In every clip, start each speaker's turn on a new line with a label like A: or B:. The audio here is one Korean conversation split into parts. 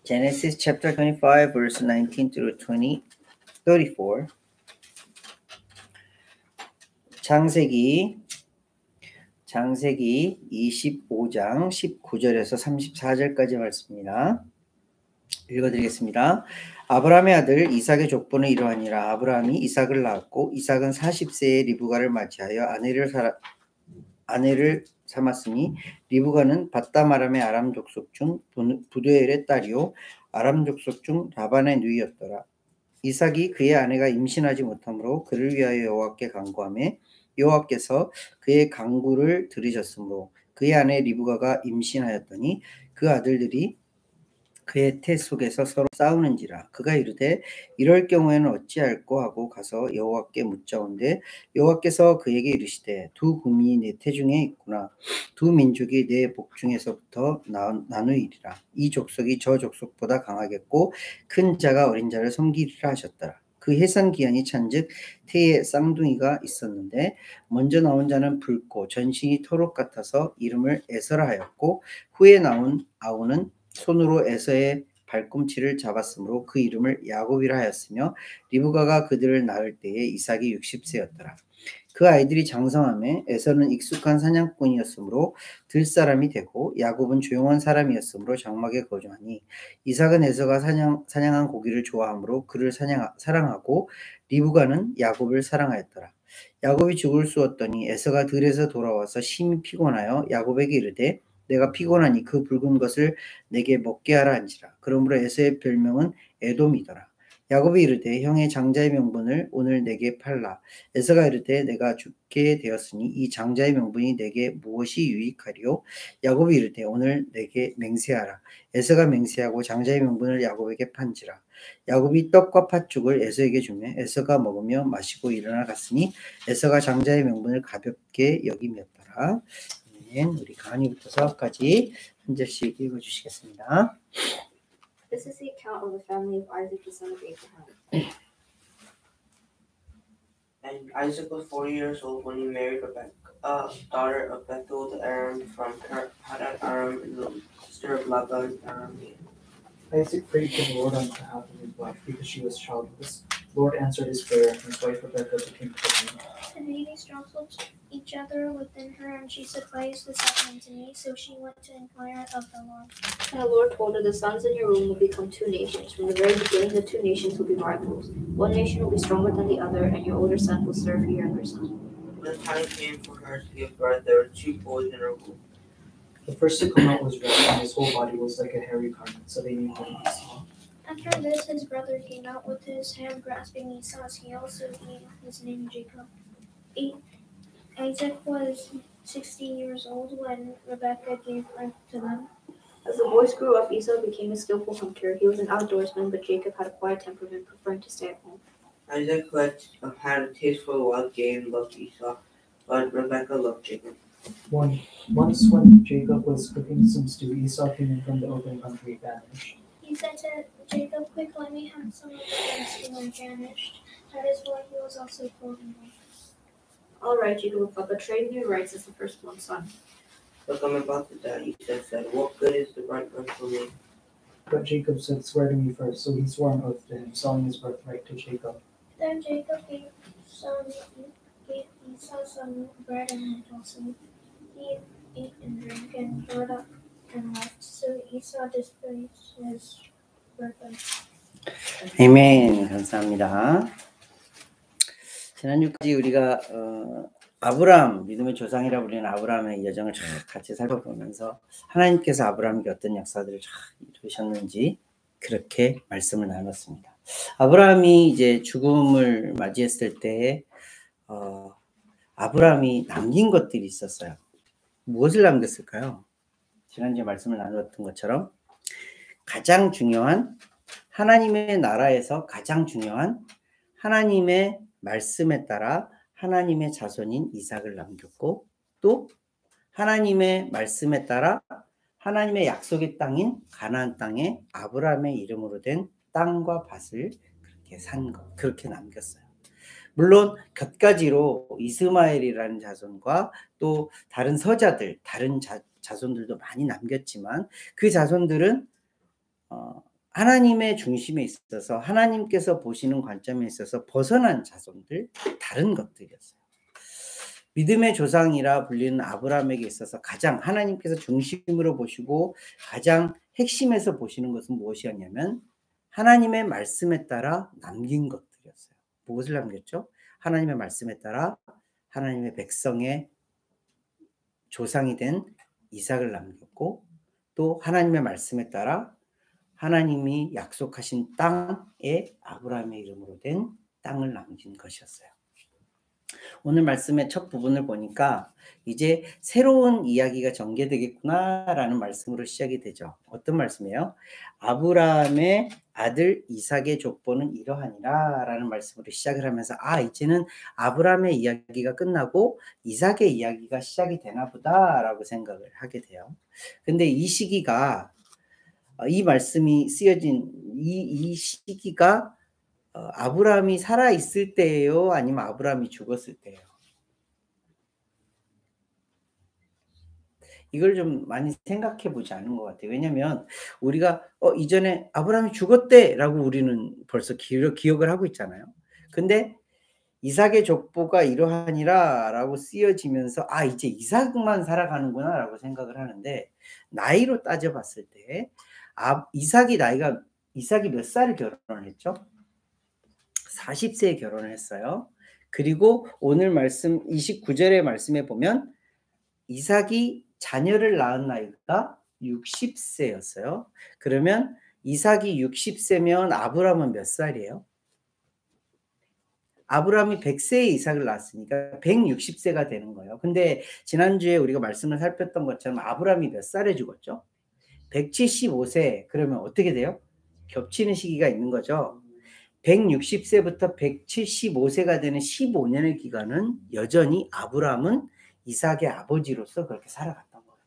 A: Genesis chapter 25, verse 19 through 34. 창세기 25장 19절에서 34절까지 말씀입니다. 읽어드리겠습니다. 아브라함의 아들 이삭의 족보는 이러하니라. 아브라함이 이삭을 낳았고 이삭은 40세에 리브가를 맞이하여 아내를 삼았으니 리브가는 바담 아람의 아람 족속 중 부두엘의 딸이요 아람 족속 중 라반의 누이였더라. 이삭이 그의 아내가 임신하지 못하므로 그를 위하여 여호와께 간구하매 여호와께서 그의 간구를 들으셨으므로 그의 아내 리브가가 임신하였더니 그 아들들이 그의 태 속에서 서로 싸우는지라. 그가 이르되 이럴 경우에는 어찌할꼬 하고 가서 여호와께 묻자온데 여호와께서 그에게 이르시되 두 국민이 내 태중에 있구나. 두 민족이 내 복중에서부터 나누이리라. 이 족속이 저 족속보다 강하겠고 큰 자가 어린 자를 섬기리라 하셨더라. 그 해산 기한이 찬즉 태에 쌍둥이가 있었는데 먼저 나온 자는 붉고 전신이 토록 같아서 이름을 에서라 하였고 후에 나온 아우는 손으로 에서의 발꿈치를 잡았으므로 그 이름을 야곱이라 하였으며 리브가가 그들을 낳을 때에 이삭이 60세였더라. 그 아이들이 장성하매 에서는 익숙한 사냥꾼이었으므로 들 사람이 되고 야곱은 조용한 사람이었으므로 장막에 거주하니 이삭은 에서가 사냥한 고기를 좋아하므로 그를 사랑하고 리브가는 야곱을 사랑하였더라. 야곱이 죽을 쑤었더니 에서가 들에서 돌아와서 심히 피곤하여 야곱에게 이르되 내가 피곤하니 그 붉은 것을 내게 먹게 하라 한지라. 그러므로 에서의 별명은 에돔이더라. 야곱이 이르되 형의 장자의 명분을 오늘 내게 팔라. 에서가 이르되 내가 죽게 되었으니 이 장자의 명분이 내게 무엇이 유익하리요? 야곱이 이르되 오늘 내게 맹세하라. 에서가 맹세하고 장자의 명분을 야곱에게 판지라. 야곱이 떡과 팥죽을 에서에게 주며 에서가 먹으며 마시고 일어나 갔으니 에서가 장자의 명분을 가볍게 여김이었더라. 우리 가은이부터 서까지 한 절씩 읽어주시겠습니다.
B: This is the account of the family of Isaac, the son of Abraham.
C: And Isaac was 40 years old when he married Rebekah, daughter of Bethuel the Aram from Padan Aram, and the sister of Laban the Aramean.
D: Isaac prayed to the Lord on behalf of his wife because she was childless. The Lord answered his prayer, and his wife Rebekah became pregnant.
E: The babies jostled each other within her, and she said, "Why is this happening to me?" So she went to inquire of the Lord.
B: And the Lord told her, "The sons in your womb will become two nations. From the very beginning, the two nations will be rivals. One nation will be stronger than the other, and your older son will serve your younger son."
C: When the time came for her to give birth, there were two boys in her womb.
D: The first to come out was red, and his whole body was like a hairy garment, so they named him Esau.
E: After this, his brother came out with his hand grasping Esau's heel, so he gave his name Jacob. Isaac was 60 years old when Rebekah gave birth to them.
B: As the boys grew up, Esau became a skillful hunter. He was an outdoorsman, but Jacob had a quiet temperament, preferring to stay at home.
C: Isaac had a taste for wild game and loved Esau, but Rebekah loved Jacob.
D: Once when Jacob was cooking some stew, Esau came in from the open country famished.
E: He said to Jacob, "Quick, let me have some of the stew I'm famished." That is why he was also called Edom.
B: All right, Jacob replied, "but trade me your rights as the firstborn son."
C: Look, I'm about to die, Esau said. What good is the birthright for me?
D: But Jacob said, "Swear to me first." So he swore an oath to him, selling his birthright to Jacob.
E: Then Jacob gave Esau some bread and lentils. He ate and drank and got up and left. So Esau displaced his birthright.
A: 아멘. 감사합니다. 지난주까지 우리가 아브라함, 믿음의 조상이라 불리는 아브라함의 여정을 같이 살펴보면서 하나님께서 아브라함에게 어떤 역사들을 이루셨는지 그렇게 말씀을 나눴습니다. 아브라함이 이제 죽음을 맞이했을 때 아브라함이 남긴 것들이 있었어요. 무엇을 남겼을까요? 지난주에 말씀을 나눴던 것처럼 가장 중요한 하나님의 나라에서 가장 중요한 하나님의 말씀에 따라 하나님의 자손인 이삭을 남겼고 또 하나님의 말씀에 따라 하나님의 약속의 땅인 가나안 땅에 아브라함의 이름으로 된 땅과 밭을 그렇게 산 것, 그렇게 남겼어요. 물론 곁가지로 이스마엘이라는 자손과 또 다른 서자들, 다른 자손들도 많이 남겼지만 그 자손들은 하나님의 중심에 있어서 하나님께서 보시는 관점에 있어서 벗어난 자손들, 다른 것들이었어요. 믿음의 조상이라 불리는 아브라함에게 있어서 가장 하나님께서 중심으로 보시고 가장 핵심에서 보시는 것은 무엇이었냐면 하나님의 말씀에 따라 남긴 것들이었어요. 무엇을 남겼죠? 하나님의 말씀에 따라 하나님의 백성의 조상이 된 이삭을 남겼고, 또 하나님의 말씀에 따라 하나님이 약속하신 땅에 아브라함의 이름으로 된 땅을 남긴 것이었어요. 오늘 말씀의 첫 부분을 보니까 이제 새로운 이야기가 전개되겠구나라는 말씀으로 시작이 되죠. 어떤 말씀이에요? 아브라함의 아들 이삭의 족보는 이러하니라 라는 말씀으로 시작을 하면서 이제는 아브라함의 이야기가 끝나고 이삭의 이야기가 시작이 되나 보다라고 생각을 하게 돼요. 근데 이 시기가 이 말씀이 쓰여진 이 시기가 아브라함이 살아 있을 때예요? 아니면 아브라함이 죽었을 때예요? 이걸 좀 많이 생각해 보지 않은 것 같아요. 왜냐면 우리가 이전에 아브라함이 죽었대라고 우리는 벌써 기억을 하고 있잖아요. 근데 이삭의 족보가 이러하니라라고 쓰여지면서 이제 이삭만 살아가는구나라고 생각을 하는데, 나이로 따져봤을 때 이삭이 몇 살에 결혼을 했죠? 40세에 결혼을 했어요. 그리고 오늘 말씀 29절의 말씀에 보면 이삭이 자녀를 낳은 나이가 60세였어요. 그러면 이삭이 60세면 아브라함은 몇 살이에요? 아브라함이 100세에 이삭을 낳았으니까 160세가 되는 거예요. 근데 지난주에 우리가 말씀을 살폈던 것처럼 아브라함이 몇 살에 죽었죠? 175세. 그러면 어떻게 돼요? 겹치는 시기가 있는 거죠. 160세부터 175세가 되는 15년의 기간은 여전히 아브라함은 이삭의 아버지로서 그렇게 살아갔던 거예요.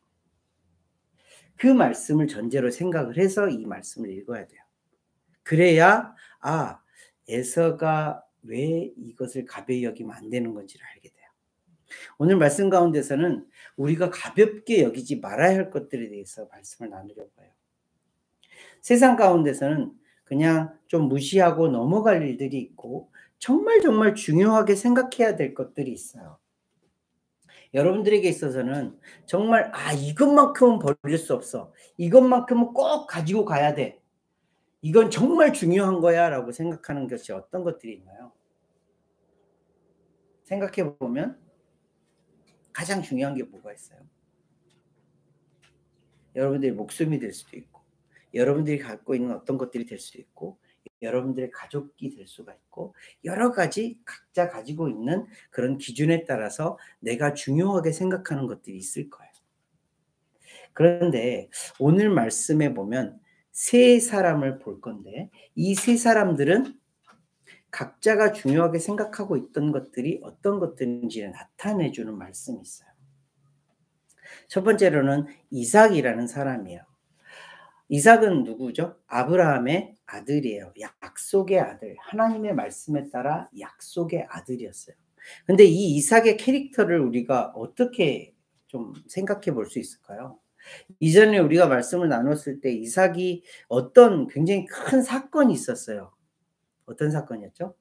A: 그 말씀을 전제로 생각을 해서 이 말씀을 읽어야 돼요. 그래야 에서가 왜 이것을 가벼이 여기면 안 되는 건지를 알게 돼요. 오늘 말씀 가운데서는 우리가 가볍게 여기지 말아야 할 것들에 대해서 말씀을 나누려고 해요. 세상 가운데서는 그냥 좀 무시하고 넘어갈 일들이 있고 정말 중요하게 생각해야 될 것들이 있어요. 여러분들에게 있어서는 정말 이것만큼은 버릴 수 없어. 이것만큼은 꼭 가지고 가야 돼. 이건 정말 중요한 거야 라고 생각하는 것이 어떤 것들이 있나요? 생각해 보면 가장 중요한 게 뭐가 있어요? 여러분들의 목숨이 될 수도 있고, 여러분들이 갖고 있는 어떤 것들이 될 수도 있고, 여러분들의 가족이 될 수가 있고, 여러 가지 각자 가지고 있는 그런 기준에 따라서 내가 중요하게 생각하는 것들이 있을 거예요. 그런데 오늘 말씀에 보면 세 사람을 볼 건데, 이 세 사람들은 각자가 중요하게 생각하고 있던 것들이 어떤 것들인지를 나타내 주는 말씀이 있어요. 첫 번째로는 이삭이라는 사람이에요. 이삭은 누구죠? 아브라함의 아들이에요. 약속의 아들. 하나님의 말씀에 따라 약속의 아들이었어요. 근데 이 이삭의 캐릭터를 우리가 어떻게 좀 생각해 볼 수 있을까요? 이전에 우리가 말씀을 나눴을 때 이삭이 어떤 굉장히 큰 사건이 있었어요. 어떤 사건이었죠?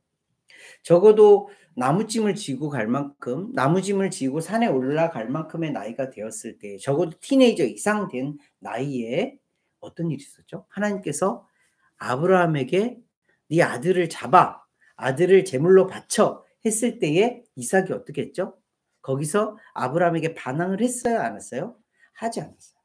A: 적어도 나무짐을 지고 갈 만큼, 나무짐을 지고 산에 올라갈 만큼의 나이가 되었을 때, 적어도 티네이저 이상 된 나이에 어떤 일이 있었죠? 하나님께서 아브라함에게 네 아들을 잡아, 아들을 제물로 바쳐 했을 때에 이삭이 어떻게 했죠? 거기서 아브라함에게 반항을 했어요? 안 했어요? 하지 않았어요.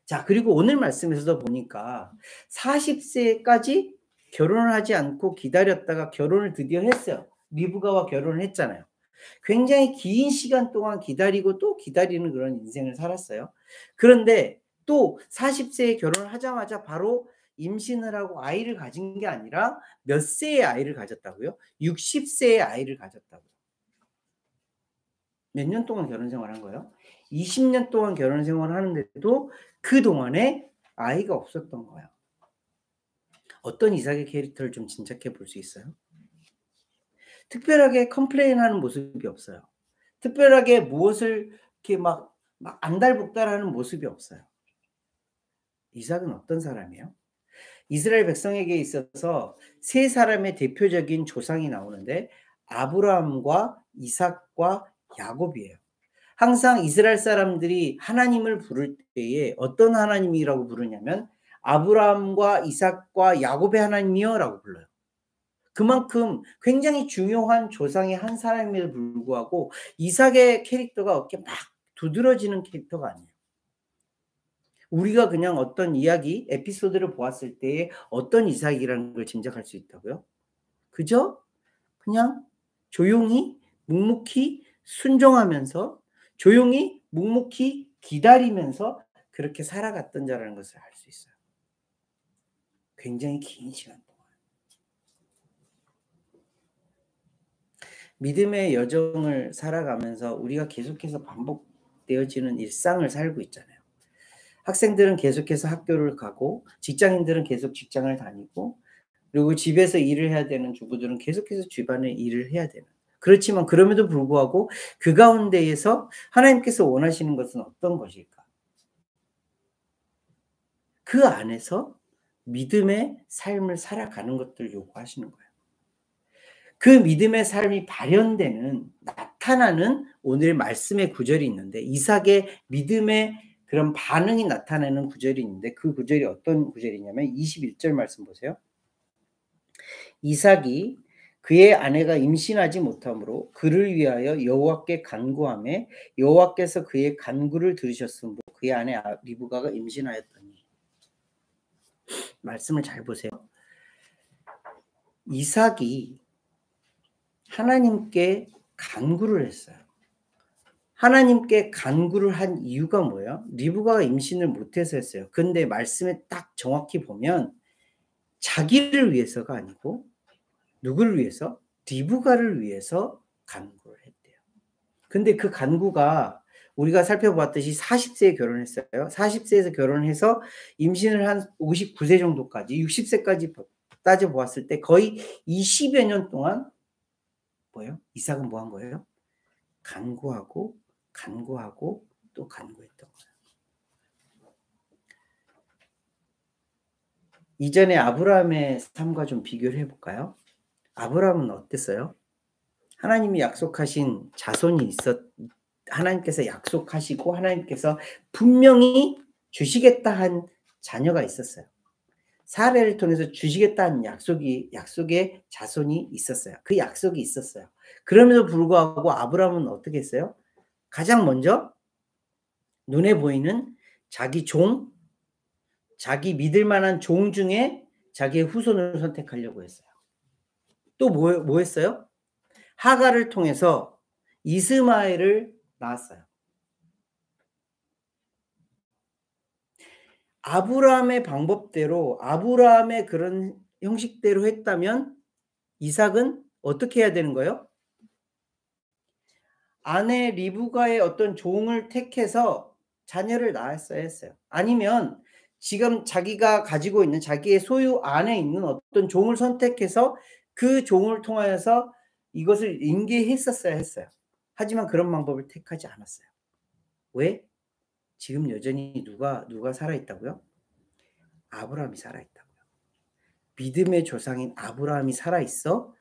A: 자, 그리고 오늘 말씀에서도 보니까 40세까지 결혼을 하지 않고 기다렸다가 결혼을 드디어 했어요. 리브가와 결혼을 했잖아요. 굉장히 긴 시간 동안 기다리고 또 기다리는 그런 인생을 살았어요. 그런데 또 40세에 결혼을 하자마자 바로 임신을 하고 아이를 가진 게 아니라 몇 세에 아이를 가졌다고요? 60세에 아이를 가졌다고요. 몇 년 동안 결혼 생활한 거예요? 20년 동안 결혼 생활을 하는데도 그동안에 아이가 없었던 거예요. 어떤 이삭의 캐릭터를 좀 짐작해 볼 수 있어요? 특별하게 컴플레인하는 모습이 없어요. 특별하게 무엇을 이렇게 막 안달복달하는 모습이 없어요. 이삭은 어떤 사람이에요? 이스라엘 백성에게 있어서 세 사람의 대표적인 조상이 나오는데 아브라함과 이삭과 야곱이에요. 항상 이스라엘 사람들이 하나님을 부를 때에 어떤 하나님이라고 부르냐면 아브라함과 이삭과 야곱의 하나님이요 라고 불러요. 그만큼 굉장히 중요한 조상의 한 사람임에도 불구하고 이삭의 캐릭터가 이렇게 막 두드러지는 캐릭터가 아니에요. 우리가 그냥 어떤 이야기, 에피소드를 보았을 때에 어떤 이삭이라는 걸 짐작할 수 있다고요? 그저 그냥 조용히 묵묵히 순종하면서 조용히 묵묵히 기다리면서 그렇게 살아갔던 자라는 것을 알 수 있어요. 굉장히 긴 시간 동안. 믿음의 여정을 살아가면서 우리가 계속해서 반복되어지는 일상을 살고 있잖아요. 학생들은 계속해서 학교를 가고 직장인들은 계속 직장을 다니고 그리고 집에서 일을 해야 되는 주부들은 계속해서 집안의 일을 해야 되는. 그렇지만 그럼에도 불구하고 그 가운데에서 하나님께서 원하시는 것은 어떤 것일까? 그 안에서 믿음의 삶을 살아가는 것들을 요구하시는 거예요. 그 믿음의 삶이 발현되는 나타나는 오늘 말씀의 구절이 있는데 이삭의 믿음의 그런 반응이 나타나는 구절이 있는데 그 구절이 어떤 구절이냐면 21절 말씀 보세요. 이삭이 그의 아내가 임신하지 못하므로 그를 위하여 여호와께 간구하매 여호와께서 그의 간구를 들으셨으므로 그의 아내 리브가가 임신하였더니. 말씀을 잘 보세요. 이삭이 하나님께 간구를 했어요. 하나님께 간구를 한 이유가 뭐예요? 리브가가 임신을 못해서 했어요. 근데 말씀에 딱 정확히 보면 자기를 위해서가 아니고 누구를 위해서? 리브가를 위해서 간구를 했대요. 근데 그 간구가 우리가 살펴봤듯이 40세에 결혼했어요. 40세에서 결혼해서 임신을 한 59세 정도까지 60세까지 따져보았을 때 거의 20여 년 동안 뭐예요? 이삭은 뭐 한 거예요? 간구하고 간구하고 또 간구했던 거예요. 이전에 아브라함의 삶과 좀 비교를 해볼까요? 아브라함은 어땠어요? 하나님이 약속하신 자손이 하나님께서 약속하시고 하나님께서 분명히 주시겠다 한 자녀가 있었어요. 사례를 통해서 주시겠다는 약속의 자손이 있었어요. 그 약속이 있었어요. 그럼에도 불구하고 아브라함은 어떻게 했어요? 가장 먼저 눈에 보이는 자기 믿을 만한 종 중에 자기의 후손을 선택하려고 했어요. 또 뭐 했어요? 하갈을 통해서 이스마엘을 낳았어요. 아브라함의 방법대로 아브라함의 그런 형식대로 했다면 이삭은 어떻게 해야 되는 거예요? 아내 리브가의 어떤 종을 택해서 자녀를 낳았어야 했어요. 아니면 지금 자기가 가지고 있는 자기의 소유 안에 있는 어떤 종을 선택해서 그 종을 통하여서 이것을 인계했었어야 했어요. 하지만 그런 방법을 택하지 않았어요. 왜? 지금 여전히 누가 살아있다고요? 아브라함이 살아있다고요. 믿음의 조상인 아브라함이 살아있어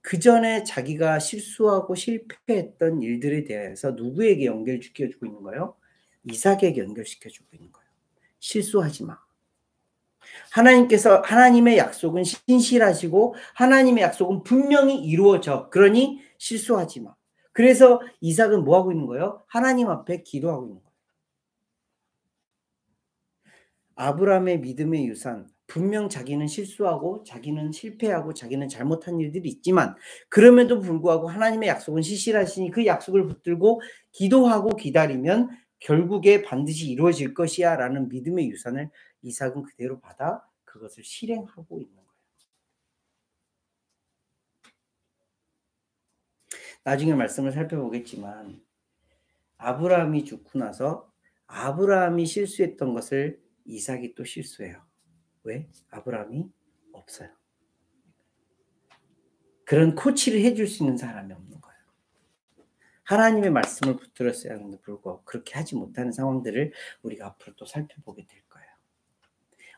A: 그 전에 자기가 실수하고 실패했던 일들에 대해서 누구에게 연결시켜주고 있는 거예요? 이삭에게 연결시켜주고 있는 거예요. 실수하지 마. 하나님의 약속은 신실하시고 하나님의 약속은 분명히 이루어져. 그러니 실수하지 마. 그래서 이삭은 뭐 하고 있는 거예요? 하나님 앞에 기도하고 있는 거예요. 아브라함의 믿음의 유산, 분명 자기는 실수하고 자기는 실패하고 자기는 잘못한 일들이 있지만 그럼에도 불구하고 하나님의 약속은 신실하시니 그 약속을 붙들고 기도하고 기다리면 결국에 반드시 이루어질 것이야 라는 믿음의 유산을 이삭은 그대로 받아 그것을 실행하고 있는 거예요. 나중에 말씀을 살펴보겠지만 아브라함이 죽고 나서 아브라함이 실수했던 것을 이삭이 또 실수해요. 왜? 아브라함이 없어요. 그런 코치를 해줄 수 있는 사람이 없는 거예요. 하나님의 말씀을 붙들었어야 하는데 불구하고 그렇게 하지 못하는 상황들을 우리가 앞으로 또 살펴보게 될 거예요.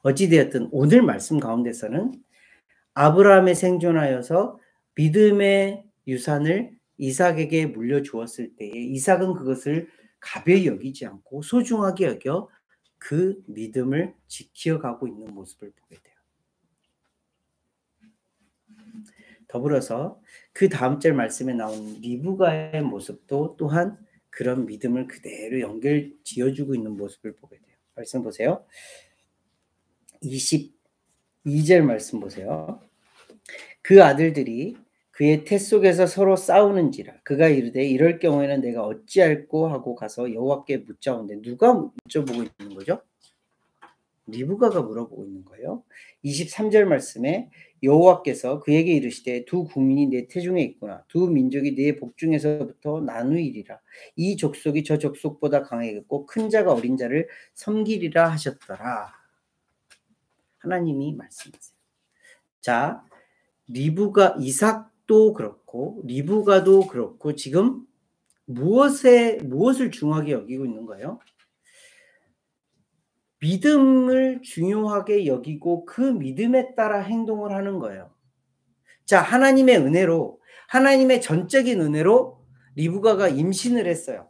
A: 어찌되었든 오늘 말씀 가운데서는 아브라함의 생존하여서 믿음의 유산을 이삭에게 물려주었을 때에 이삭은 그것을 가벼이 여기지 않고 소중하게 여겨 그 믿음을 지켜가고 있는 모습을 보게 돼요. 더불어서 그 다음 절 말씀에 나온 리브가의 모습도 또한 그런 믿음을 그대로 연결 지어주고 있는 모습을 보게 돼요. 말씀 보세요. 22절 말씀 보세요. 그 아들들이 그의 태 속에서 서로 싸우는지라 그가 이르되 이럴 경우에는 내가 어찌할꼬 하고 가서 여호와께 묻자온데 누가 여쭤보고 있는 거죠? 리브가가 물어보고 있는 거예요. 23절 말씀에 여호와께서 그에게 이르시되 두 국민이 내 태중에 있구나. 두 민족이 내 복중에서부터 나누이리라. 이 족속이 저 족속보다 강하겠고 큰 자가 어린 자를 섬기리라 하셨더라. 하나님이 말씀하세요. 자, 리브가 이삭도 그렇고 리브가도 그렇고 지금 무엇을 중요하게 여기고 있는 거예요? 믿음을 중요하게 여기고 그 믿음에 따라 행동을 하는 거예요. 자, 하나님의 은혜로, 하나님의 전적인 은혜로 리브가가 임신을 했어요.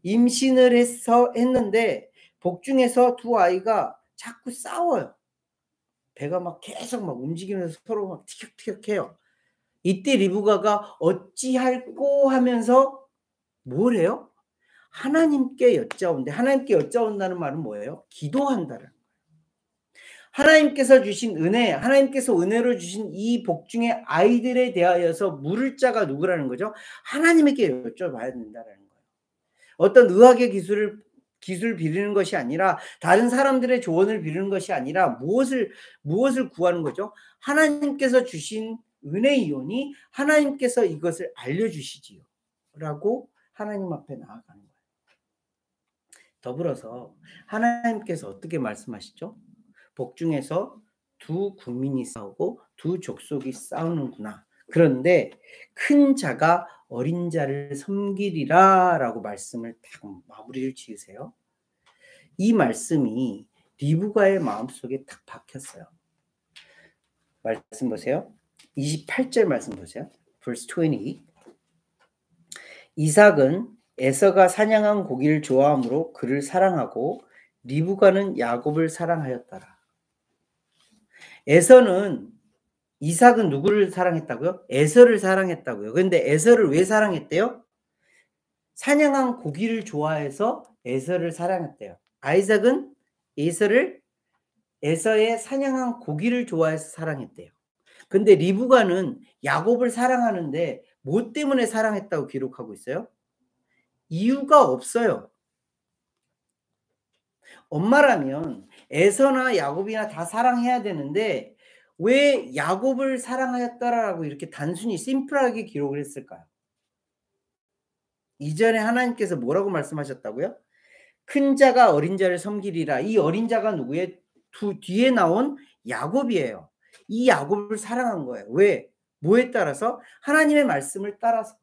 A: 임신을 했는데 복중에서 두 아이가 자꾸 싸워요. 배가 막 계속 막 움직이면서 서로 막 티격태격해요. 이때 리브가가 어찌할꼬 하면서 뭘 해요? 하나님께 여짜온데, 하나님께 여짜온다는 말은 뭐예요? 기도한다는 거예요. 하나님께서 주신 은혜, 하나님께서 은혜로 주신 이 복중의 아이들에 대하여서 물을 자가 누구라는 거죠? 하나님에게 여쭤봐야 된다는 거예요. 어떤 의학의 기술을 비리는 것이 아니라 다른 사람들의 조언을 비리는 것이 아니라 무엇을 구하는 거죠? 하나님께서 주신 은혜이오니 하나님께서 이것을 알려주시지요 라고 하나님 앞에 나아가는 거예요. 더불어서 하나님께서 어떻게 말씀하시죠? 복중에서 두 국민이 싸우고 두 족속이 싸우는구나. 그런데 큰 자가 어린 자를 섬기리라 라고 말씀을 딱 마무리를 지으세요. 이 말씀이 리브가의 마음속에 딱 박혔어요. 말씀 보세요. 28절 말씀 보세요. verse 20. 이삭은 에서가 사냥한 고기를 좋아하므로 그를 사랑하고 리브가는 야곱을 사랑하였더라. 이삭은 누구를 사랑했다고요? 에서를 사랑했다고요. 그런데 에서를 왜 사랑했대요? 사냥한 고기를 좋아해서 에서를 사랑했대요. 아이삭은 에서의 사냥한 고기를 좋아해서 사랑했대요. 근데 리브가는 야곱을 사랑하는데 뭐 때문에 사랑했다고 기록하고 있어요? 이유가 없어요. 엄마라면 에서나 야곱이나 다 사랑해야 되는데 왜 야곱을 사랑하였다라고 이렇게 단순히 심플하게 기록을 했을까요? 이전에 하나님께서 뭐라고 말씀하셨다고요? 큰 자가 어린 자를 섬기리라. 이 어린 자가 누구예요? 뒤에 나온 야곱이에요. 이 야곱을 사랑한 거예요. 왜? 뭐에 따라서? 하나님의 말씀을 따라서.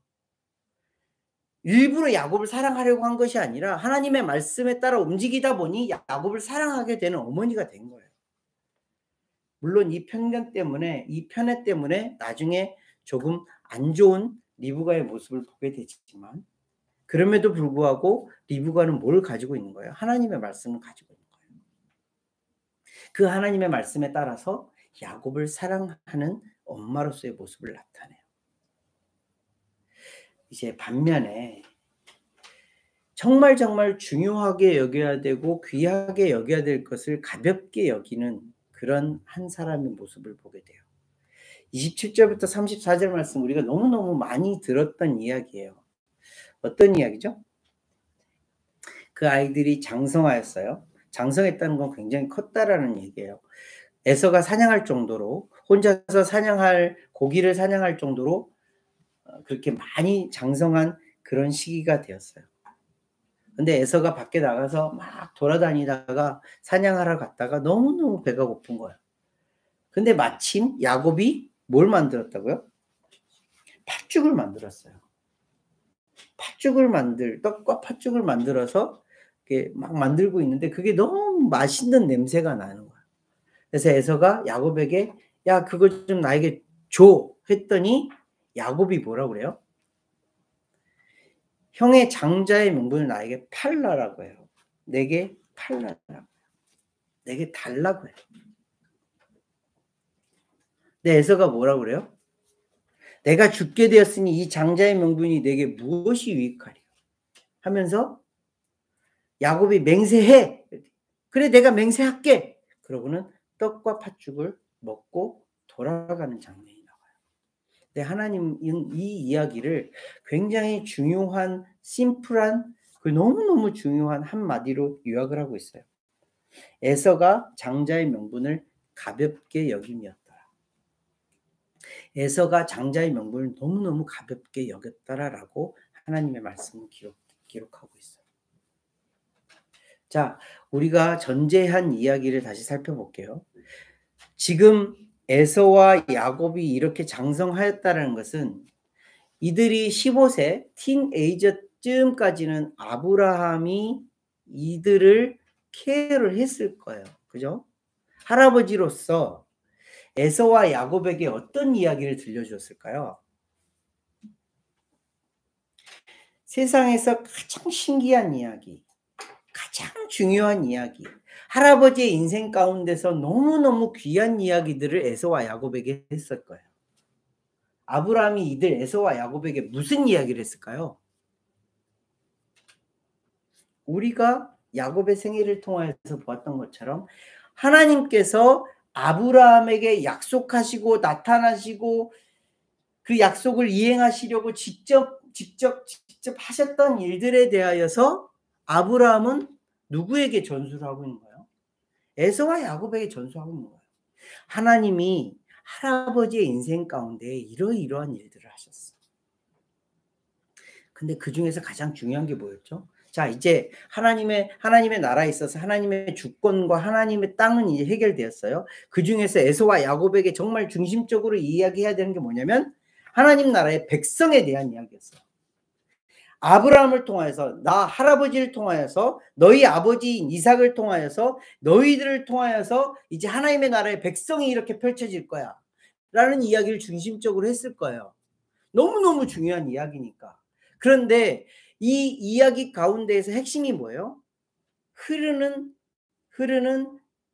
A: 일부러 야곱을 사랑하려고 한 것이 아니라 하나님의 말씀에 따라 움직이다 보니 야곱을 사랑하게 되는 어머니가 된 거예요. 물론 이 편견 때문에, 이 편애 때문에 나중에 조금 안 좋은 리브가의 모습을 보게 되지만 그럼에도 불구하고 리브가는 뭘 가지고 있는 거예요? 하나님의 말씀을 가지고 있는 거예요. 그 하나님의 말씀에 따라서 야곱을 사랑하는 엄마로서의 모습을 나타내요. 이제 반면에 정말 중요하게 여겨야 되고 귀하게 여겨야 될 것을 가볍게 여기는 그런 한 사람의 모습을 보게 돼요. 27절부터 34절 말씀 우리가 너무너무 많이 들었던 이야기예요. 어떤 이야기죠? 그 아이들이 장성하였어요. 장성했다는 건 굉장히 컸다라는 얘기예요. 에서가 사냥할 정도로 혼자서 고기를 사냥할 정도로 그렇게 많이 장성한 그런 시기가 되었어요. 근데 에서가 밖에 나가서 막 돌아다니다가 사냥하러 갔다가 너무너무 배가 고픈 거예요. 근데 마침 야곱이 뭘 만들었다고요? 팥죽을 만들었어요. 떡과 팥죽을 만들어서 이렇게 막 만들고 있는데 그게 너무 맛있는 냄새가 나는 거예요. 그래서 에서가 야곱에게 야 그거 좀 나에게 줘 했더니 야곱이 뭐라고 그래요? 형의 장자의 명분을 나에게 팔라라고 해요. 내게 팔라라고 해요. 내게 달라고 해요. 근데 에서가 뭐라고 그래요? 내가 죽게 되었으니 이 장자의 명분이 내게 무엇이 유익하리요? 하면서 야곱이 맹세해. 그래 내가 맹세할게. 그러고는 떡과 팥죽을 먹고 돌아가는 장면이 나와요. 근데 하나님은 이 이야기를 굉장히 중요한 심플한 그 너무너무 중요한 한마디로 요약을 하고 있어요. 에서가 장자의 명분을 가볍게 여김이었더라. 에서가 장자의 명분을 너무너무 가볍게 여겼더라라고 하나님의 말씀을 기록하고 있어요. 자, 우리가 전제한 이야기를 다시 살펴볼게요. 지금 에서와 야곱이 이렇게 장성하였다는 것은 이들이 15세 티네이저쯤까지는 아브라함이 이들을 케어를 했을 거예요. 그죠? 할아버지로서 에서와 야곱에게 어떤 이야기를 들려주었을까요? 세상에서 가장 신기한 이야기, 가장 중요한 이야기, 할아버지의 인생 가운데서 너무너무 귀한 이야기들을 에서와 야곱에게 했을 거예요. 아브라함이 이들 에서와 야곱에게 무슨 이야기를 했을까요? 우리가 야곱의 생애를 통해서 보았던 것처럼 하나님께서 아브라함에게 약속하시고 나타나시고 그 약속을 이행하시려고 직접 하셨던 일들에 대하여서 아브라함은 누구에게 전수를 하고 있는 거예요? 에서와 야곱에게 전수하고 있는 거예요. 하나님이 할아버지의 인생 가운데 이러이러한 일들을 하셨어. 근데 그 중에서 가장 중요한 게 뭐였죠? 자, 이제 하나님의 나라에 있어서 하나님의 주권과 하나님의 땅은 이제 해결되었어요. 그 중에서 에서와 야곱에게 정말 중심적으로 이야기해야 되는 게 뭐냐면 하나님 나라의 백성에 대한 이야기였어요. 아브라함을 통하여서 나 할아버지를 통하여서 너희 아버지인 이삭을 통하여서 너희들을 통하여서 이제 하나님의 나라의 백성이 이렇게 펼쳐질 거야 라는 이야기를 중심적으로 했을 거예요. 너무너무 중요한 이야기니까. 그런데 이 이야기 가운데에서 핵심이 뭐예요? 흐르는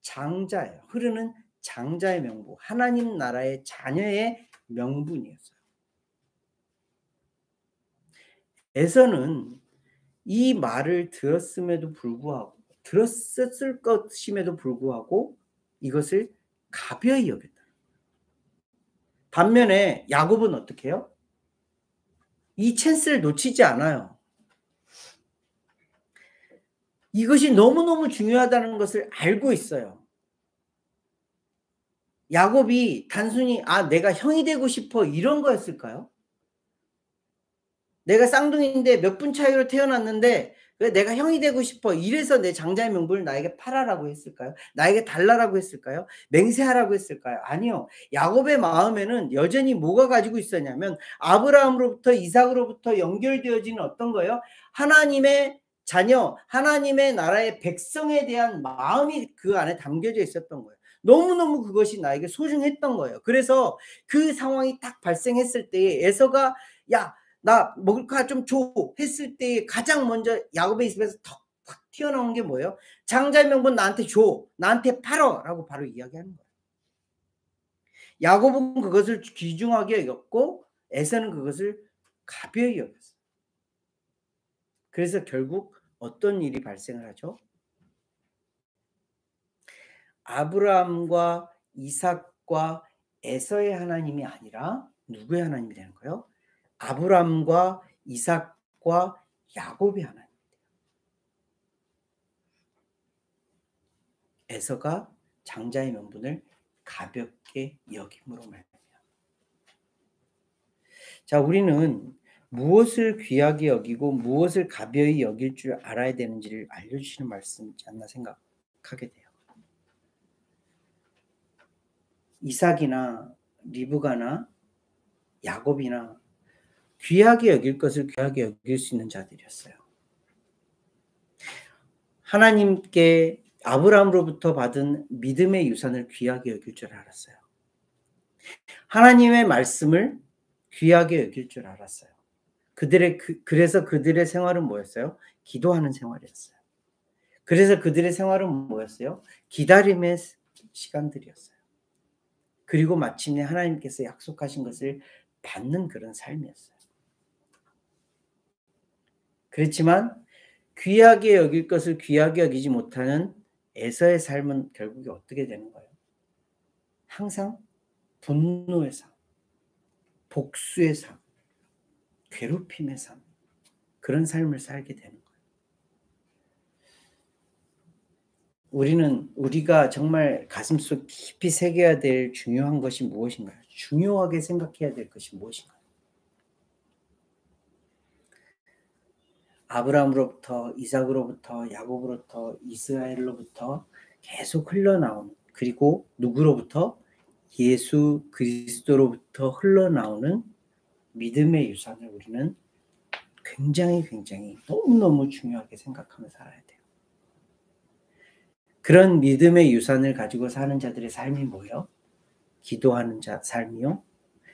A: 장자예요. 흐르는 장자의 명분, 하나님 나라의 자녀의 명분이었어요. 에서는 이 말을 들었음에도 불구하고 들었을 것임에도 불구하고 이것을 가벼이 여겼다. 반면에 야곱은 어떻게 해요? 이 찬스를 놓치지 않아요. 이것이 너무너무 중요하다는 것을 알고 있어요. 야곱이 단순히 내가 형이 되고 싶어 이런 거였을까요? 내가 쌍둥이인데 몇 분 차이로 태어났는데 내가 형이 되고 싶어 이래서 내 장자의 명분을 나에게 팔아라고 했을까요? 나에게 달라라고 했을까요? 맹세하라고 했을까요? 아니요. 야곱의 마음에는 여전히 뭐가 가지고 있었냐면 아브라함으로부터 이삭으로부터 연결되어지는 어떤 거예요? 하나님의 자녀, 하나님의 나라의 백성에 대한 마음이 그 안에 담겨져 있었던 거예요. 너무너무 그것이 나에게 소중했던 거예요. 그래서 그 상황이 딱 발생했을 때에 에서가 나 먹을 거 좀 줘 했을 때 가장 먼저 야곱의 입에서 턱 튀어나온 게 뭐예요? 장자의 명분 나한테 줘, 나한테 팔어 라고 바로 이야기하는 거예요. 야곱은 그것을 귀중하게 여겼고 에서는 그것을 가벼이 여겼어요. 그래서 결국 어떤 일이 발생을 하죠? 아브라함과 이삭과 에서의 하나님이 아니라 누구의 하나님이 되는 거예요? 아브라함과 이삭과 야곱의 하나님. 에서가 장자의 명분을 가볍게 여김으로 말합니다. 자, 우리는 무엇을 귀하게 여기고 무엇을 가벼이 여길 줄 알아야 되는지를 알려주시는 말씀이지 않나 생각하게 돼요. 이삭이나 리브가나 야곱이나 귀하게 여길 것을 귀하게 여길 수 있는 자들이었어요. 하나님께 아브라함으로부터 받은 믿음의 유산을 귀하게 여길 줄 알았어요. 하나님의 말씀을 귀하게 여길 줄 알았어요. 그래서 그들의 생활은 뭐였어요? 기도하는 생활이었어요. 그래서 그들의 생활은 뭐였어요? 기다림의 시간들이었어요. 그리고 마침내 하나님께서 약속하신 것을 받는 그런 삶이었어요. 그렇지만 귀하게 여길 것을 귀하게 여기지 못하는 에서의 삶은 결국에 어떻게 되는 거예요? 항상 분노의 삶, 복수의 삶, 괴롭힘의 삶, 그런 삶을 살게 되는 거예요. 우리가 정말 가슴속 깊이 새겨야 될 중요한 것이 무엇인가요? 중요하게 생각해야 될 것이 무엇인가요? 아브라함으로부터, 이삭으로부터, 야곱으로부터, 이스라엘로부터 계속 흘러나오는, 그리고 누구로부터? 예수 그리스도로부터 흘러나오는 믿음의 유산을 우리는 굉장히 너무너무 중요하게 생각하며 살아야 돼요. 그런 믿음의 유산을 가지고 사는 자들의 삶이 뭐예요? 기도하는 자 삶이요,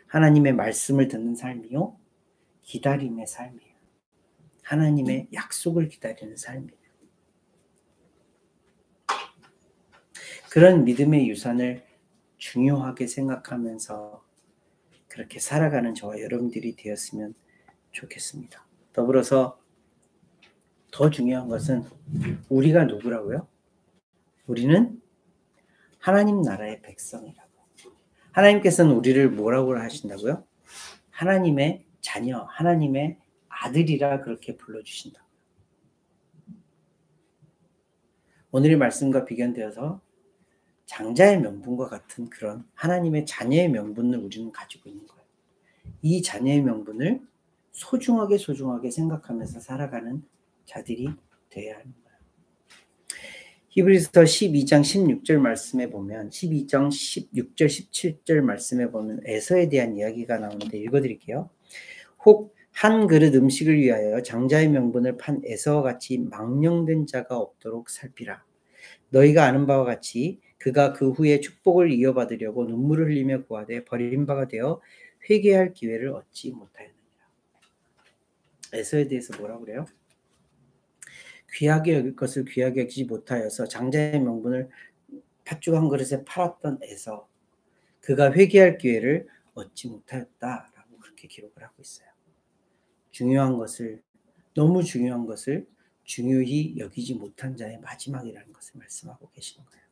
A: 하나님의 말씀을 듣는 삶이요, 기다림의 삶이에요. 하나님의 약속을 기다리는 삶이에요. 그런 믿음의 유산을 중요하게 생각하면서 그렇게 살아가는 저와 여러분들이 되었으면 좋겠습니다. 더불어서 더 중요한 것은 우리가 누구라고요? 우리는 하나님 나라의 백성이라고. 하나님께서는 우리를 뭐라고 하신다고요? 하나님의 자녀, 하나님의 아들이라 그렇게 불러주신다. 오늘의 말씀과 비견되어서 장자의 명분과 같은 그런 하나님의 자녀의 명분을 우리는 가지고 있는 거예요. 이 자녀의 명분을 소중하게 생각하면서 살아가는 자들이 되어야 하는 거예요. 히브리서 12장 16절 말씀에 보면, 12장 16절 17절 말씀에 보면 에서에 대한 이야기가 나오는데 읽어드릴게요. 혹 한 그릇 음식을 위하여 장자의 명분을 판 에서와 같이 망령된 자가 없도록 살피라. 너희가 아는 바와 같이 그가 그 후에 축복을 이어받으려고 눈물을 흘리며 구하되 버린 바가 되어 회개할 기회를 얻지 못하였느니라. 에서에 대해서 뭐라고 그래요? 귀하게 여길 것을 귀하게 여기지 못하여서 장자의 명분을 팥죽 한 그릇에 팔았던 에서, 그가 회개할 기회를 얻지 못하였다라고 그렇게 기록을 하고 있어요. 너무 중요한 것을 중요히 여기지 못한 자의 마지막이라는 것을 말씀하고 계시는 거예요.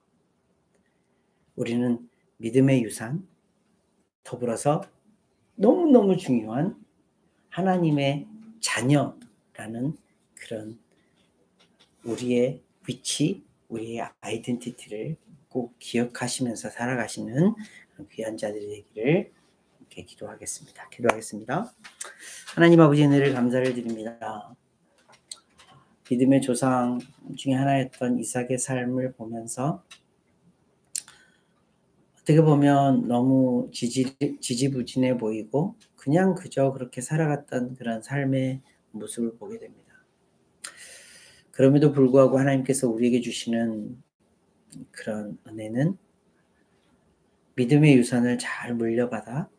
A: 우리는 믿음의 유산, 더불어서 너무너무 중요한 하나님의 자녀라는 그런 우리의 위치, 우리의 아이덴티티를 꼭 기억하시면서 살아가시는 귀한 자들이 되기를 이렇게 기도하겠습니다. 하나님 아버지, 은혜를 감사를 드립니다. 믿음의 조상 중에 하나였던 이삭의 삶을 보면서 어떻게 보면 너무 지지부진해 보이고 그냥 그저 그렇게 살아갔던 그런 삶의 모습을 보게 됩니다. 그럼에도 불구하고 하나님께서 우리에게 주시는 그런 은혜는 믿음의 유산을 잘 물려받아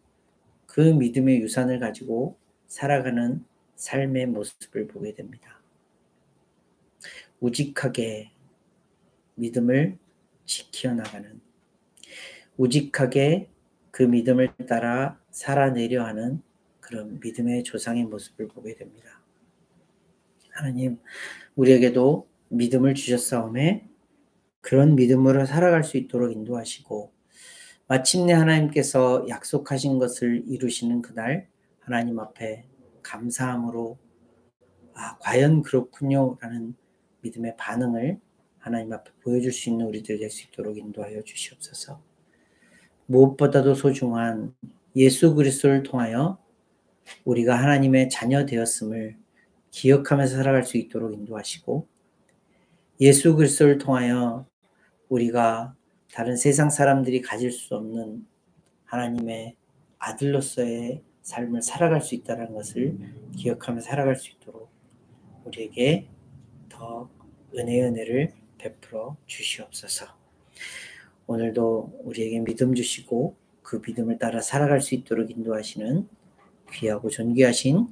A: 그 믿음의 유산을 가지고 살아가는 삶의 모습을 보게 됩니다. 우직하게 믿음을 지켜나가는, 우직하게 그 믿음을 따라 살아내려 하는 그런 믿음의 조상의 모습을 보게 됩니다. 하나님, 우리에게도 믿음을 주셨사오매 그런 믿음으로 살아갈 수 있도록 인도하시고, 마침내 하나님께서 약속하신 것을 이루시는 그날 하나님 앞에 감사함으로 과연 그렇군요 라는 믿음의 반응을 하나님 앞에 보여줄 수 있는 우리들 될 수 있도록 인도하여 주시옵소서. 무엇보다도 소중한 예수 그리스도를 통하여 우리가 하나님의 자녀 되었음을 기억하면서 살아갈 수 있도록 인도하시고, 예수 그리스도를 통하여 우리가 다른 세상 사람들이 가질 수 없는 하나님의 아들로서의 삶을 살아갈 수 있다는 것을 기억하며 살아갈 수 있도록 우리에게 더 은혜를 베풀어 주시옵소서. 오늘도 우리에게 믿음 주시고 그 믿음을 따라 살아갈 수 있도록 인도하시는 귀하고 존귀하신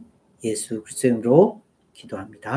A: 예수 그리스도의 이름으로 기도합니다.